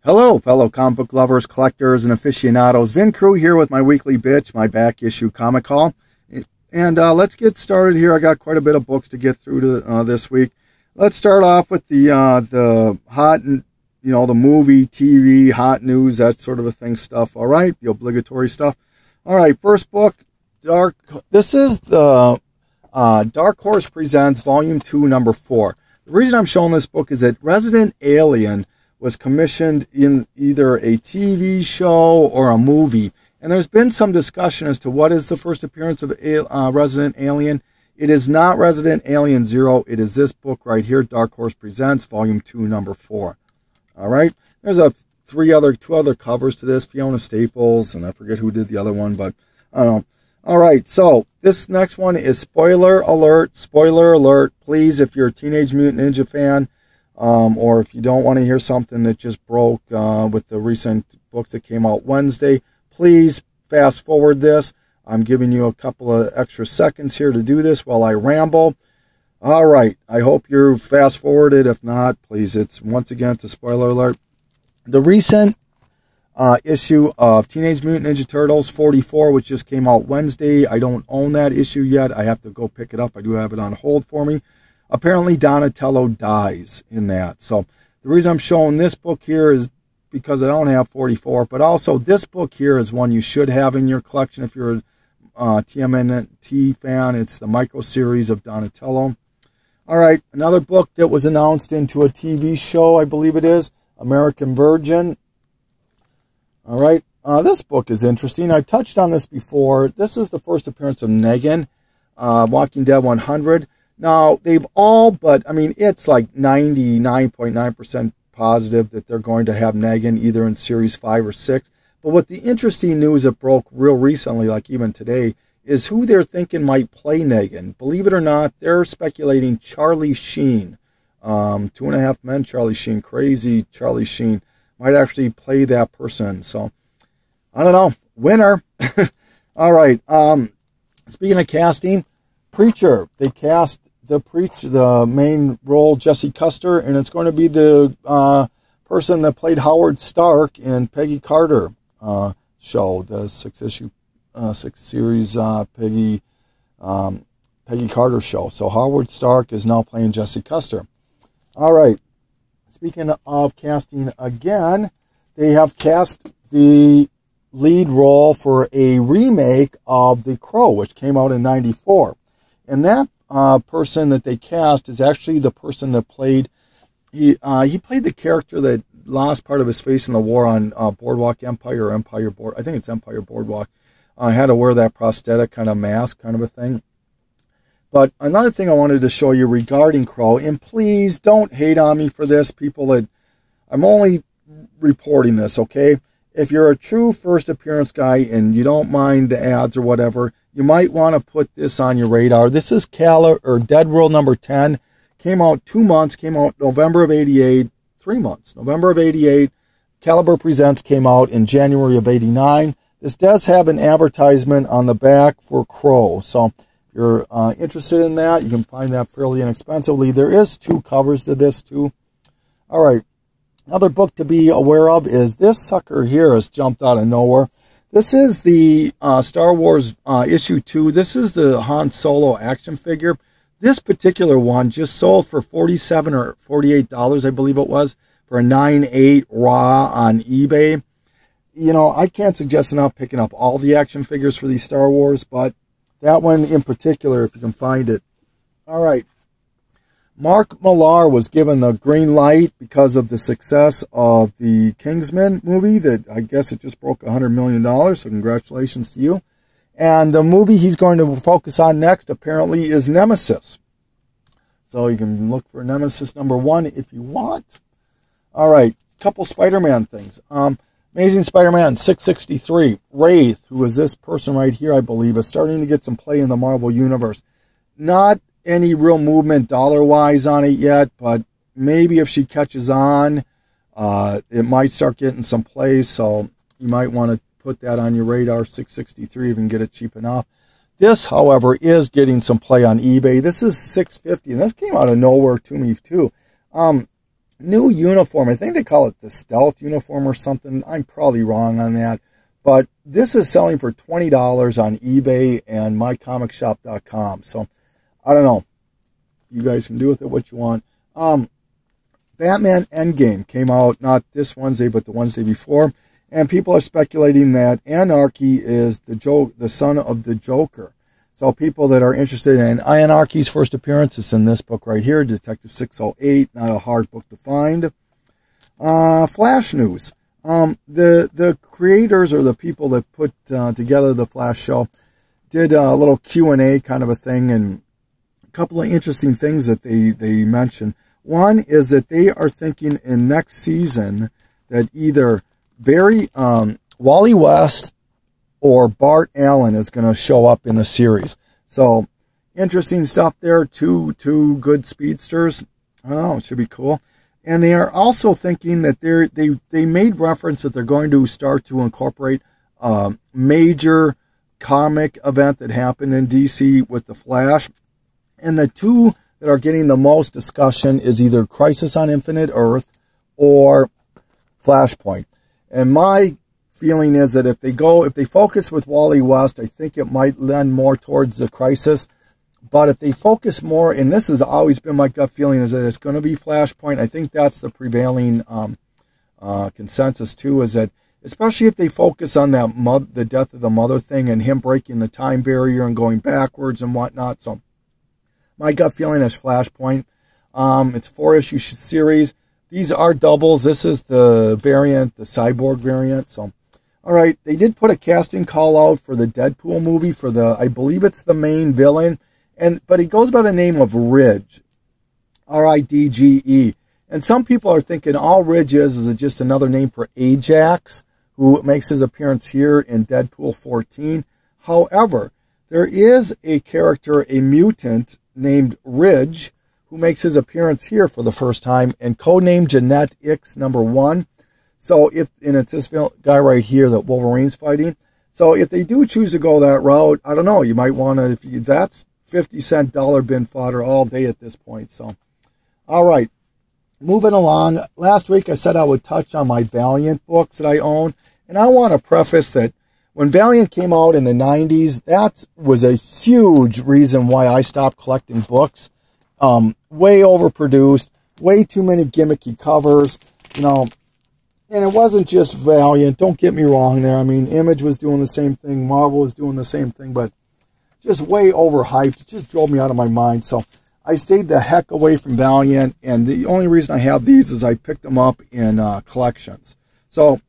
Hello, fellow comic book lovers, collectors, and aficionados. Vin Crew here with my weekly bitch, my back issue comic haul. And let's get started here. I got quite a bit of books to get through this week. Let's start off with the hot, the movie, TV, hot news, that sort of a thing stuff. All right, the obligatory stuff. All right, first book, this is the Dark Horse Presents Volume 2, Number 4. The reason I'm showing this book is that Resident Alien was commissioned in either a TV show or a movie. And there's been some discussion as to what is the first appearance of Resident Alien. It is not Resident Alien 0. It is this book right here, Dark Horse Presents, Volume 2, Number 4. All right. There's two other covers to this, Fiona Staples, and I forget who did the other one, but I don't know. All right, so this next one is spoiler alert. Spoiler alert. Please, if you're a Teenage Mutant Ninja fan, or if you don't want to hear something that just broke with the recent books that came out Wednesday, please fast forward this. I'm giving you a couple of extra seconds here to do this while I ramble. All right, I hope you're fast forwarded. If not, please, once again, it's a spoiler alert. The recent issue of Teenage Mutant Ninja Turtles 44, which just came out Wednesday. I don't own that issue yet. I have to go pick it up. I do have it on hold for me. Apparently, Donatello dies in that. So the reason I'm showing this book here is because I don't have 44, but also this book here is one you should have in your collection if you're a TMNT fan. It's the micro series of Donatello. All right, another book that was announced into a TV show, I believe it is, American Virgin. All right, this book is interesting. I've touched on this before. This is the first appearance of Negan, Walking Dead 100. Now, they've all, but, I mean, it's like 99.9% positive that they're going to have Negan either in Series 5 or 6. But what the interesting news that broke real recently, like even today, is who they're thinking might play Negan. Believe it or not, they're speculating Charlie Sheen. 2.5 Men, Charlie Sheen, crazy Charlie Sheen, might actually play that person. So, I don't know. Winner. All right. Speaking of casting, Preacher. They cast the main role, Jesse Custer, and it's going to be the person that played Howard Stark in Peggy Carter show, the six series Peggy Carter show. So Howard Stark is now playing Jesse Custer. All right. Speaking of casting again, they have cast the lead role for a remake of The Crow, which came out in '94. And that person that they cast is actually the person that played, he played the character that lost part of his face in the war on Boardwalk Empire, or I think it's Empire Boardwalk. Had to wear that prosthetic kind of mask, kind of a thing. But another thing I wanted to show you regarding Crow, and please don't hate on me for this, people, that I'm only reporting this, okay? If you're a true first appearance guy and you don't mind the ads or whatever, you might want to put this on your radar. This is Dead World number 10. Came out 2 months, came out November of 88, 3 months. November of 88. Caliber Presents came out in January of 89. This does have an advertisement on the back for Crow. So if you're interested in that, you can find that fairly inexpensively. There is 2 covers to this too. All right. Another book to be aware of is this sucker here has jumped out of nowhere. This is the Star Wars issue 2. This is the Han Solo action figure. This particular one just sold for $47 or $48, I believe it was, for a 9.8 raw on eBay. You know, I can't suggest enough picking up all the action figures for these Star Wars, but that one in particular, if you can find it. All right. Mark Millar was given the green light because of the success of the Kingsman movie that I guess it just broke $100 million, so congratulations to you. And the movie he's going to focus on next apparently is Nemesis. So you can look for Nemesis number 1 if you want. All right, couple Spider-Man things. Amazing Spider-Man 663. Wraith, who is this person right here, I believe, is starting to get some play in the Marvel Universe. Not any real movement dollar-wise on it yet, but maybe if she catches on, it might start getting some play, so you might want to put that on your radar, 663, if you can get it cheap enough. This, however, is getting some play on eBay. This is $650, and this came out of nowhere to me, too. new uniform. I think they call it the stealth uniform or something. I'm probably wrong on that. But this is selling for $20 on eBay and mycomicshop.com. So, I don't know. You guys can do with it what you want. Batman Endgame came out not this Wednesday, but the Wednesday before. And people are speculating that Anarchy is the son of the Joker. So people that are interested in Anarchy's first appearance is in this book right here, Detective 608, not a hard book to find. Flash news. The creators or the people that put together the Flash show did a little Q&A kind of a thing, and a couple of interesting things that they mentioned. One is that they are thinking in next season that either Wally West or Bart Allen is going to show up in the series. So, interesting stuff there. Two good speedsters. Oh, it should be cool. And they are also thinking that they made reference that they're going to start to incorporate a major comic event that happened in DC with the Flash. And the two that are getting the most discussion is either Crisis on Infinite Earth or Flashpoint. And my feeling is that if they focus with Wally West, I think it might lend more towards the Crisis. But if they focus more, and this has always been my gut feeling, is that it's going to be Flashpoint. I think that's the prevailing consensus too, is that especially if they focus on that the death of the mother thing and him breaking the time barrier and going backwards and whatnot. So my gut feeling is Flashpoint. It's a 4-issue series. These are doubles. This is the variant, the Cyborg variant. So, all right, they did put a casting call out for the Deadpool movie for I believe it's the main villain, but he goes by the name of Ridge, R-I-D-G-E. And some people are thinking all Ridge is just another name for Ajax, who makes his appearance here in Deadpool 14. However, there is a character, a mutant named Ridge, who makes his appearance here for the first time, and codenamed Jeanette X #1. So and it's this guy right here that Wolverine's fighting. So if they do choose to go that route, I don't know, you might want to, that's 50-cent dollar bin fodder all day at this point. So, all right, moving along. Last week I said I would touch on my Valiant books that I own, and I want to preface that when Valiant came out in the 90s, that was a huge reason why I stopped collecting books. Way overproduced, way too many gimmicky covers, and it wasn't just Valiant, don't get me wrong there. I mean, Image was doing the same thing, Marvel was doing the same thing, but just way overhyped. It just drove me out of my mind. So I stayed the heck away from Valiant, and the only reason I have these is I picked them up in collections. So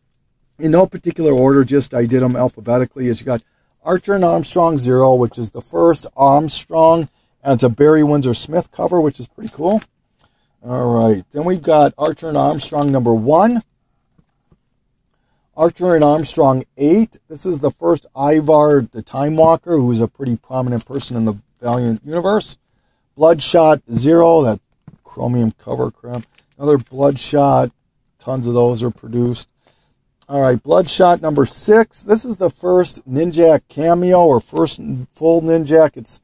in no particular order, just I did them alphabetically. As you got Archer and Armstrong 0, which is the first Armstrong, and it's a Barry Windsor Smith cover, which is pretty cool. All right. Then we've got Archer and Armstrong #1. Archer and Armstrong 8. This is the first Ivar the Time Walker, who is a pretty prominent person in the Valiant universe. Bloodshot 0. That chromium cover crap. Another Bloodshot. Tons of those are produced. All right. Bloodshot #6. This is the first Ninjak cameo, or first full Ninjak. It's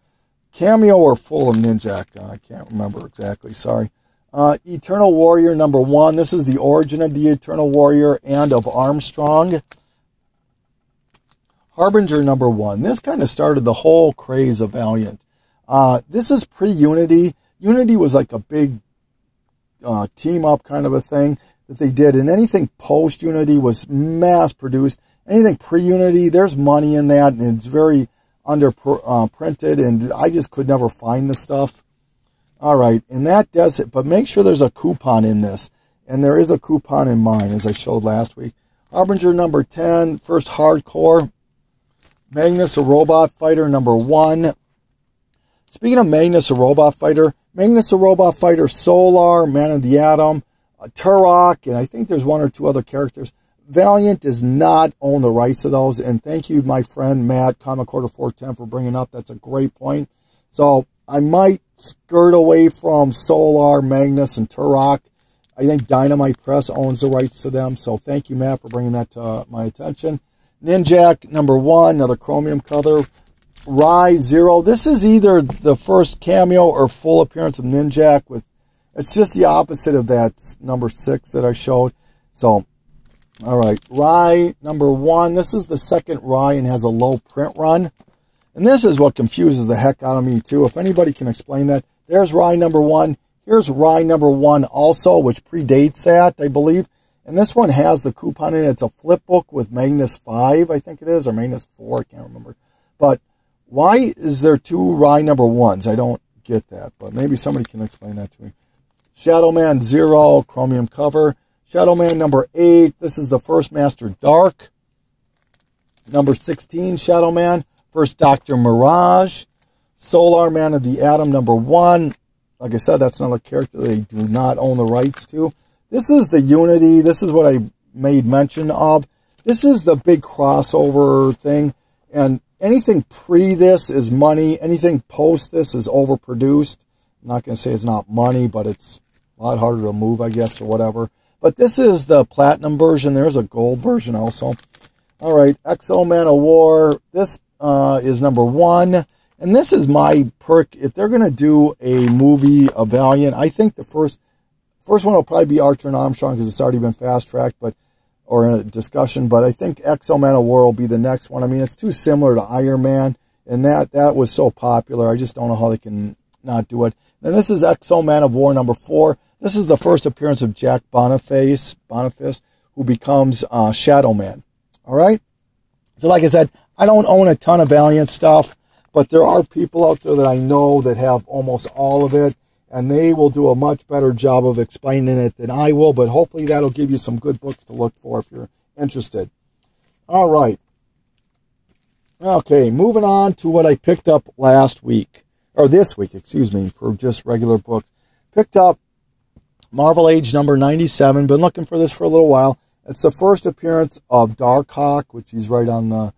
cameo or full of Ninjak. I can't remember exactly. Sorry. Eternal Warrior #1. This is the origin of the Eternal Warrior and of Armstrong. Harbinger #1. This kind of started the whole craze of Valiant. This is pre-Unity. Unity was like a big team-up kind of a thing that they did. And anything post-Unity was mass-produced. Anything pre-Unity, there's money in that, and it's very printed, and I just could never find the stuff. All right, and that does it. But make sure there's a coupon in this, and there is a coupon in mine, as I showed last week. Harbinger #10, first hardcore. Magnus, a Robot Fighter #1. Speaking of Magnus, a Robot Fighter, Magnus, a Robot Fighter, Solar, Man of the Atom, Turok, and I think there's one or two other characters. Valiant does not own the rights to those, and thank you, my friend Matt, Comic Quarter 410, for bringing up. That's a great point. So I might skirt away from Solar, Magnus, and Turok. I think Dynamite Press owns the rights to them, so thank you, Matt, for bringing that to my attention. Ninjak #1, another chromium cover. Rai 0. This is either the first cameo or full appearance of Ninjak with It's just the opposite of that number 6 that I showed. So, all right, Rye number 1. This is the second Rye and has a low print run. And this is what confuses the heck out of me, too. If anybody can explain that. There's Rye number 1. Here's Rye number 1 also, which predates that, I believe. And this one has the coupon in it. It's a flip book with Magnus 5, I think it is, or Magnus 4, I can't remember. But why is there 2 Rye number 1s? I don't get that, but maybe somebody can explain that to me. Shadowman 0, chromium cover. Shadowman number 8, this is the first Master Dark. Number 16, Shadowman, first Dr. Mirage. Solar Man of the Atom number 1. Like I said, that's another character they do not own the rights to. This is the Unity. This is what I made mention of. This is the big crossover thing. And anything pre this is money. Anything post this is overproduced. I'm not going to say it's not money, but it's a lot harder to move, I guess, or whatever. But this is the platinum version. There's a gold version also. All right, Exo Man of War. This is number 1. And this is my perk. If they're going to do a movie of Valiant, I think the first one will probably be Archer and Armstrong because it's already been fast-tracked, or in a discussion. But I think Exo Man of War will be the next one. I mean, it's too similar to Iron Man, and that was so popular. I just don't know how they can not do it. And this is Exo Man of War number 4. This is the first appearance of Jack Boniface, who becomes Shadow Man. All right? So like I said, I don't own a ton of Valiant stuff, but there are people out there that I know that have almost all of it, and they will do a much better job of explaining it than I will, but hopefully that'll give you some good books to look for if you're interested. All right. Okay, moving on to what I picked up last week, or this week, excuse me, for just regular books. Picked up Marvel Age number 97. Been looking for this for a little while. It's the first appearance of Darkhawk, which he's right on the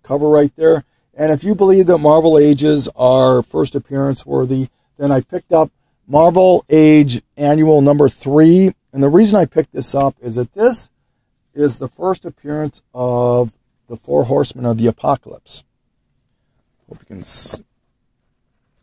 cover right there. And if you believe that Marvel Ages are first appearance worthy, then I picked up Marvel Age Annual number 3. And the reason I picked this up is that this is the first appearance of the 4 Horsemen of the Apocalypse. Hope you can see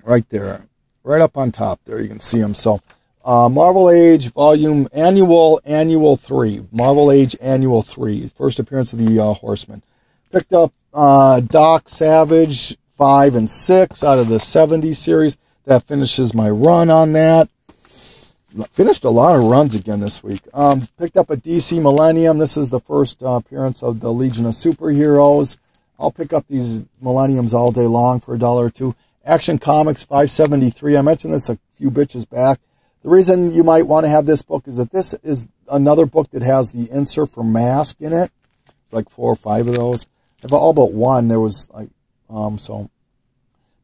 right there, right up on top there, you can see them. So Marvel Age Volume Annual 3. Marvel Age Annual 3. First appearance of the Horsemen. Picked up Doc Savage 5 and 6 out of the 70s series. That finishes my run on that. Finished a lot of runs again this week. Picked up a DC Millennium. This is the first appearance of the Legion of Superheroes. I'll pick up these Millenniums all day long for $1 or $2. Action Comics 573. I mentioned this a few bitches back. The reason you might want to have this book is that this is another book that has the insert for Mask in it. It's like 4 or 5 of those. If all but one, there was like, so.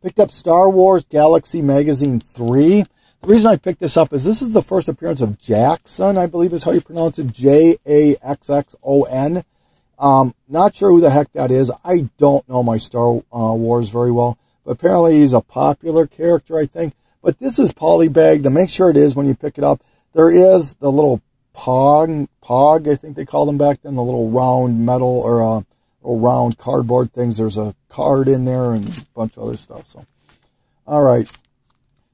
Picked up Star Wars Galaxy Magazine 3. The reason I picked this up is this is the first appearance of Jackson, I believe is how you pronounce it, Jaxxon. Not sure who the heck that is. I don't know my Star Wars very well, but apparently he's a popular character, I think. But this is polybagged, to make sure it is when you pick it up. There is the little pog, I think they called them back then, the little round metal or little round cardboard things. There's a card in there and a bunch of other stuff. So, all right.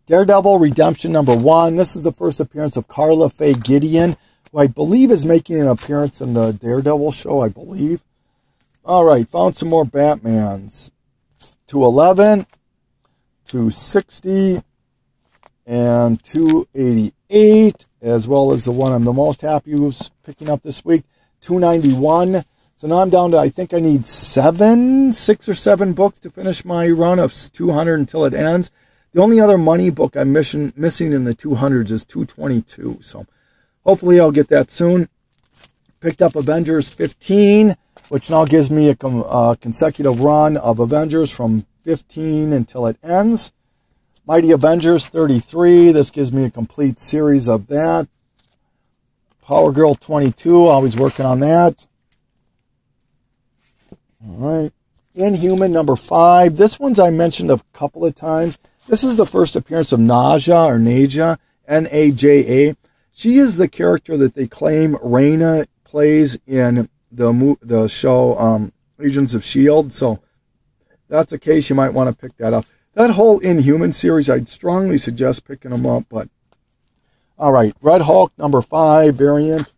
Daredevil Redemption number 1. This is the first appearance of Carla Faye Gideon, who I believe is making an appearance in the Daredevil show, I believe. All right. Found some more Batmans. 211, 260, and 288, as well as the one I'm the most happy with picking up this week, 291. So now I'm down to, I think I need 6 or 7 books to finish my run of 200 until it ends. The only other money book I'm missing in the 200s is 222. So hopefully I'll get that soon. Picked up Avengers 15, which now gives me a consecutive run of Avengers from 15 until it ends. Mighty Avengers 33. This gives me a complete series of that. Power Girl 22. Always working on that. All right. Inhuman number 5. This one's I mentioned a couple of times. This is the first appearance of Naja, or Naja, N-A-J-A. She is the character that they claim Raina plays in the show Agents of S.H.I.E.L.D. So if that's the case, you might want to pick that up. That whole Inhuman series, I'd strongly suggest picking them up, but All right, Red Hulk number 5 variant.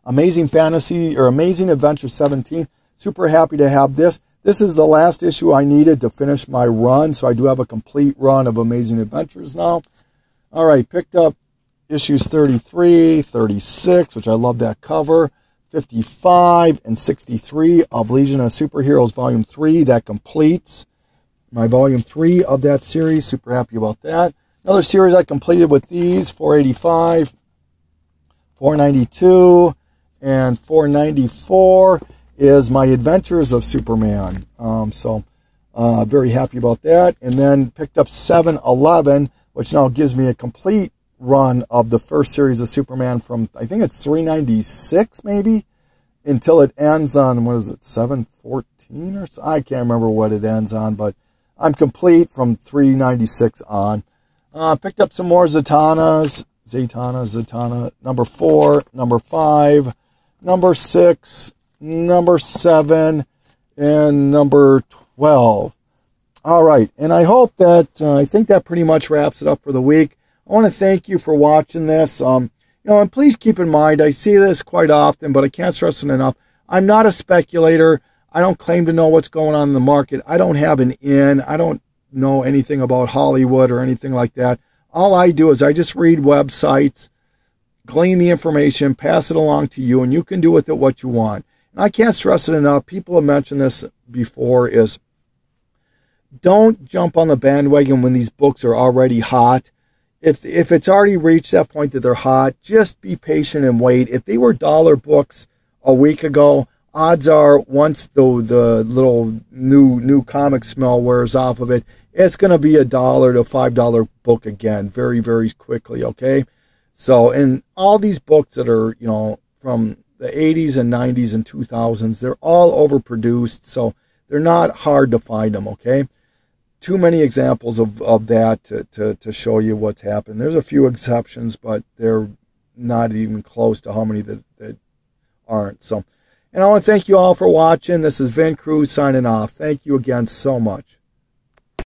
Amazing Fantasy or Amazing Adventure 17. Super happy to have this. This is the last issue I needed to finish my run, so I do have a complete run of Amazing Adventures now. All right, picked up issues 33, 36, which I love that cover, 55, and 63 of Legion of Superheroes Volume 3. That completes my Volume 3 of that series. Super happy about that. Another series I completed with these, 485, 492, and 494 is my Adventures of Superman. Very happy about that. And then picked up 711, which now gives me a complete run of the first series of Superman from, I think it's 396 maybe, until it ends on, what is it, 714 or so? I can't remember what it ends on, but I'm complete from 396 on. Picked up some more Zatanna, number 4, number 5, number 6, number 7, and number 12. All right, and I hope that, I think that pretty much wraps it up for the week. I want to thank you for watching this. And please keep in mind, I see this quite often, but I can't stress it enough. I'm not a speculator. I don't claim to know what's going on in the market. I don't have an in. I don't know anything about Hollywood or anything like that. All I do is I just read websites, glean the information, pass it along to you, and you can do with it what you want. And I can't stress it enough. People have mentioned this before, is don't jump on the bandwagon when these books are already hot. If it's already reached that point that they're hot, just be patient and wait. If they were dollar books a week ago, odds are once the little new comic smell wears off of it, it's going to be $1 to $5 book again very, very quickly, okay? So, and all these books that are, from the 80s and 90s and 2000s, they're all overproduced, so they're not hard to find them, okay? Too many examples of that to show you what's happened. There's a few exceptions, but they're not even close to how many that aren't. So, and I want to thank you all for watching. This is Vin Cruz signing off. Thank you again so much.